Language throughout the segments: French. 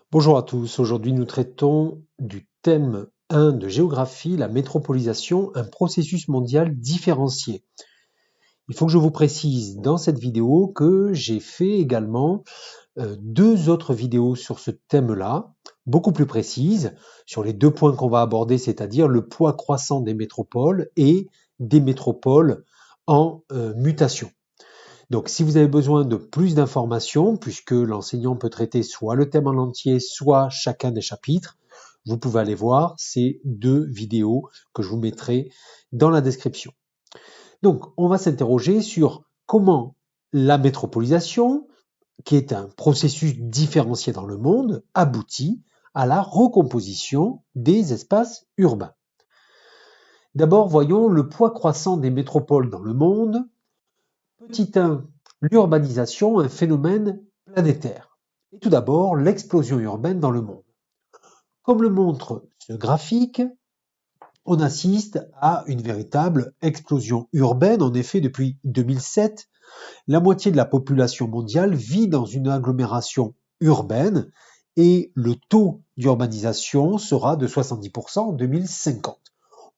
Bonjour à tous, aujourd'hui nous traitons du thème 1 de géographie, la métropolisation, un processus mondial différencié. Il faut que je vous précise dans cette vidéo que j'ai fait également deux autres vidéos sur ce thème-là, beaucoup plus précises, sur les deux points qu'on va aborder, c'est-à-dire le poids croissant des métropoles et des métropoles en mutation. Donc, si vous avez besoin de plus d'informations, puisque l'enseignant peut traiter soit le thème en entier, soit chacun des chapitres, vous pouvez aller voir ces deux vidéos que je vous mettrai dans la description. Donc, on va s'interroger sur comment la métropolisation, qui est un processus différencié dans le monde, aboutit à la recomposition des espaces urbains. D'abord, voyons le poids croissant des métropoles dans le monde. Petit 1, l'urbanisation, un phénomène planétaire. Et tout d'abord, l'explosion urbaine dans le monde. Comme le montre ce graphique, on assiste à une véritable explosion urbaine. En effet, depuis 2007, la moitié de la population mondiale vit dans une agglomération urbaine et le taux d'urbanisation sera de 70% en 2050.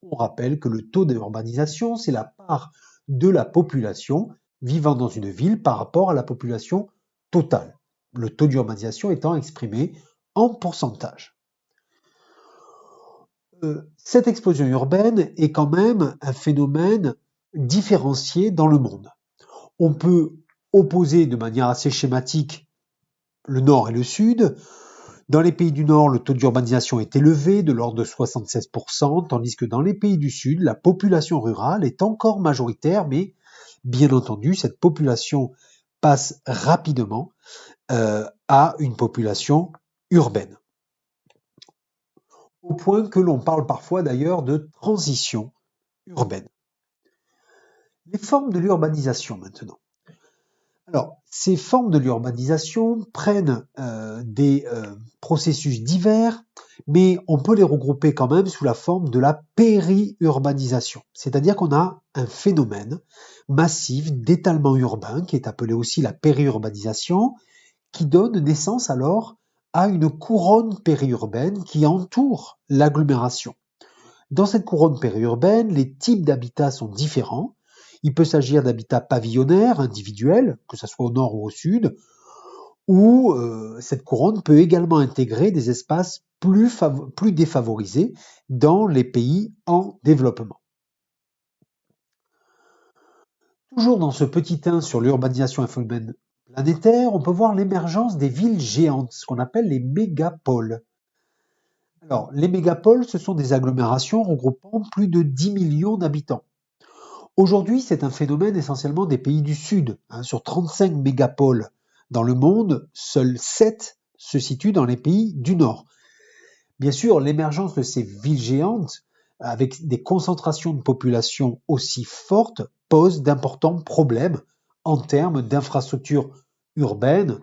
On rappelle que le taux d'urbanisation, c'est la part de la population vivant dans une ville par rapport à la population totale. Le taux d'urbanisation étant exprimé en pourcentage. Cette explosion urbaine est quand même un phénomène différencié dans le monde. On peut opposer de manière assez schématique le nord et le sud. Dans les pays du Nord, le taux d'urbanisation est élevé, de l'ordre de 76%, tandis que dans les pays du Sud, la population rurale est encore majoritaire, mais bien entendu, cette population passe rapidement à une population urbaine. Au point que l'on parle parfois d'ailleurs de transition urbaine. Les formes de l'urbanisation maintenant. Alors, ces formes de l'urbanisation prennent des processus divers, mais on peut les regrouper quand même sous la forme de la périurbanisation. C'est-à-dire qu'on a un phénomène massif d'étalement urbain, qui est appelé aussi la périurbanisation, qui donne naissance alors à une couronne périurbaine qui entoure l'agglomération. Dans cette couronne périurbaine, les types d'habitats sont différents. Il peut s'agir d'habitats pavillonnaires, individuels, que ce soit au nord ou au sud, ou cette couronne peut également intégrer des espaces plus défavorisés dans les pays en développement. Toujours dans ce petit 1 sur l'urbanisation et le phénomène planétaire, on peut voir l'émergence des villes géantes, ce qu'on appelle les mégapoles. Alors, les mégapoles, ce sont des agglomérations regroupant plus de 10 millions d'habitants. Aujourd'hui, c'est un phénomène essentiellement des pays du Sud. Sur 35 mégapoles dans le monde, seuls 7 se situent dans les pays du Nord. Bien sûr, l'émergence de ces villes géantes, avec des concentrations de population aussi fortes, pose d'importants problèmes en termes d'infrastructures urbaines,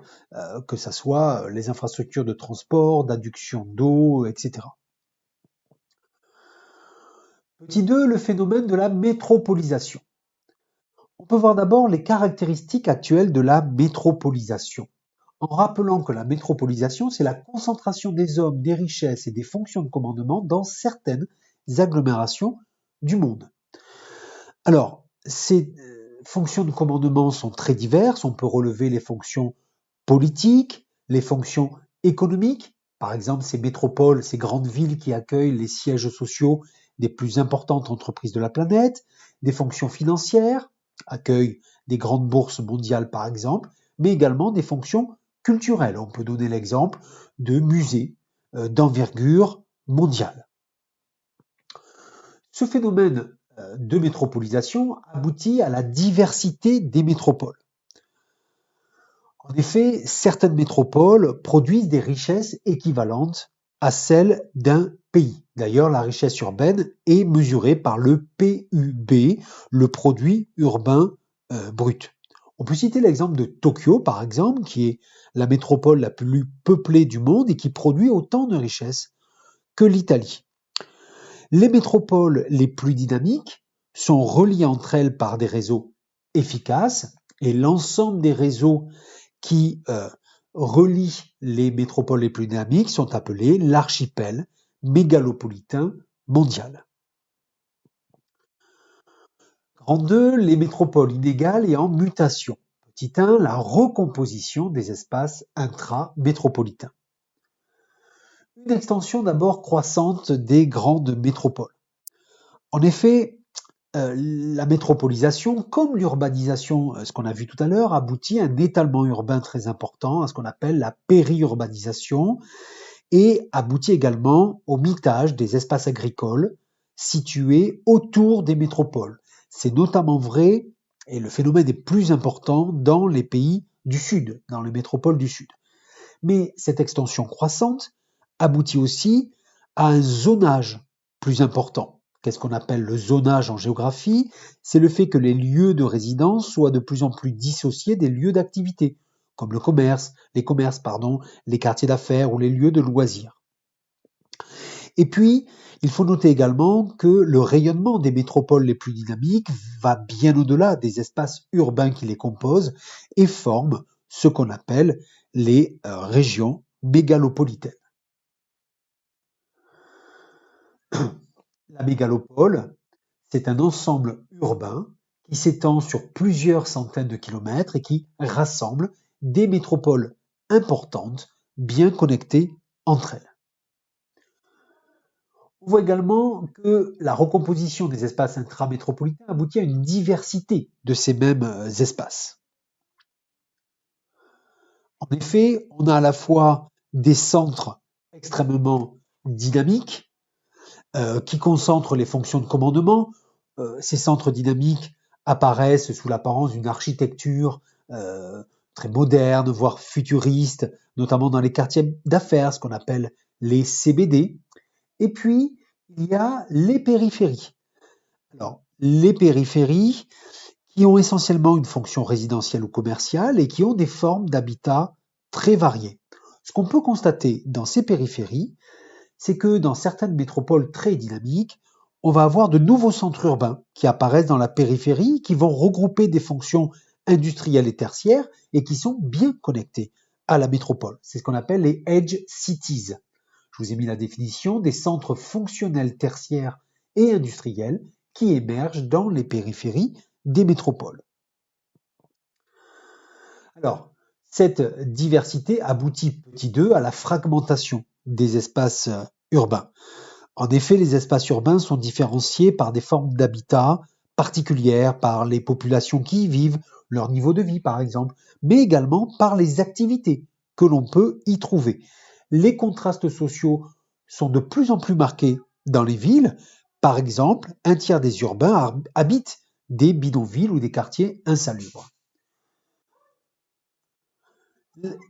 que ce soit les infrastructures de transport, d'adduction d'eau, etc. Petit 2, le phénomène de la métropolisation. On peut voir d'abord les caractéristiques actuelles de la métropolisation, en rappelant que la métropolisation, c'est la concentration des hommes, des richesses et des fonctions de commandement dans certaines agglomérations du monde. Alors, ces fonctions de commandement sont très diverses. On peut relever les fonctions politiques, les fonctions économiques, par exemple ces métropoles, ces grandes villes qui accueillent les sièges sociaux des plus importantes entreprises de la planète, des fonctions financières, accueillent des grandes bourses mondiales par exemple, mais également des fonctions culturelles. On peut donner l'exemple de musées d'envergure mondiale. Ce phénomène de métropolisation aboutit à la diversité des métropoles. En effet, certaines métropoles produisent des richesses équivalentes à celles d'un pays. D'ailleurs, la richesse urbaine est mesurée par le PUB, le produit urbain brut. On peut citer l'exemple de Tokyo, par exemple, qui est la métropole la plus peuplée du monde et qui produit autant de richesses que l'Italie. Les métropoles les plus dynamiques sont reliées entre elles par des réseaux efficaces et l'ensemble des réseaux qui relie les métropoles les plus dynamiques sont appelées l'archipel mégalopolitain mondial. Grand 2, les métropoles inégales et en mutation. Petit 1, la recomposition des espaces intra-métropolitains. Une extension d'abord croissante des grandes métropoles. En effet, la métropolisation, comme l'urbanisation, ce qu'on a vu tout à l'heure, aboutit à un étalement urbain très important, à ce qu'on appelle la périurbanisation, et aboutit également au mitage des espaces agricoles situés autour des métropoles. C'est notamment vrai, et le phénomène est plus important dans les pays du Sud, dans les métropoles du Sud. Mais cette extension croissante aboutit aussi à un zonage plus important. Qu'est-ce qu'on appelle le zonage en géographie? C'est le fait que les lieux de résidence soient de plus en plus dissociés des lieux d'activité, comme les commerces, les quartiers d'affaires ou les lieux de loisirs. Et puis, il faut noter également que le rayonnement des métropoles les plus dynamiques va bien au-delà des espaces urbains qui les composent et forme ce qu'on appelle les régions mégalopolitaines. La mégalopole, c'est un ensemble urbain qui s'étend sur plusieurs centaines de kilomètres et qui rassemble des métropoles importantes, bien connectées entre elles. On voit également que la recomposition des espaces intramétropolitains aboutit à une diversité de ces mêmes espaces. En effet, on a à la fois des centres extrêmement dynamiques qui concentrent les fonctions de commandement. Ces centres dynamiques apparaissent sous l'apparence d'une architecture très moderne, voire futuriste, notamment dans les quartiers d'affaires, ce qu'on appelle les CBD. Et puis, il y a les périphéries. Alors, les périphéries qui ont essentiellement une fonction résidentielle ou commerciale et qui ont des formes d'habitat très variées. Ce qu'on peut constater dans ces périphéries, c'est que dans certaines métropoles très dynamiques, on va avoir de nouveaux centres urbains qui apparaissent dans la périphérie, qui vont regrouper des fonctions industrielles et tertiaires et qui sont bien connectés à la métropole. C'est ce qu'on appelle les edge cities. Je vous ai mis la définition des centres fonctionnels tertiaires et industriels qui émergent dans les périphéries des métropoles. Alors, cette diversité aboutit, petit 2, à la fragmentation des espaces urbains. En effet, les espaces urbains sont différenciés par des formes d'habitat particulières, par les populations qui y vivent, leur niveau de vie par exemple, mais également par les activités que l'on peut y trouver. Les contrastes sociaux sont de plus en plus marqués dans les villes. Par exemple, un tiers des urbains habitent des bidonvilles ou des quartiers insalubres.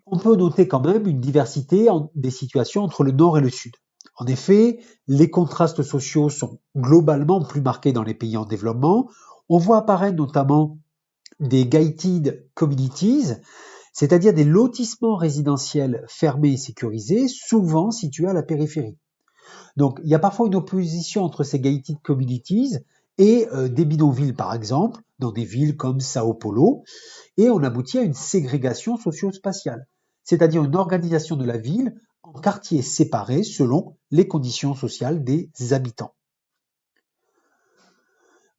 On peut noter quand même une diversité des situations entre le nord et le sud. En effet, les contrastes sociaux sont globalement plus marqués dans les pays en développement. On voit apparaître notamment des gated communities, c'est-à-dire des lotissements résidentiels fermés et sécurisés, souvent situés à la périphérie. Donc, il y a parfois une opposition entre ces gated communities et des bidonvilles, par exemple, dans des villes comme Sao Paulo, et on aboutit à une ségrégation socio-spatiale, c'est-à-dire une organisation de la ville en quartiers séparés selon les conditions sociales des habitants.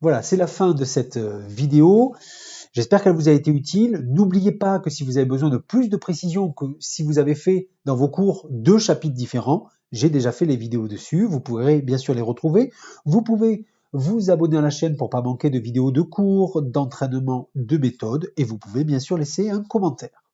Voilà, c'est la fin de cette vidéo. J'espère qu'elle vous a été utile. N'oubliez pas que si vous avez besoin de plus de précision, que si vous avez fait dans vos cours 2 chapitres différents, j'ai déjà fait les vidéos dessus. Vous pourrez bien sûr les retrouver. Vous pouvez vous abonner à la chaîne pour ne pas manquer de vidéos de cours, d'entraînement, de méthode. Et vous pouvez bien sûr laisser un commentaire.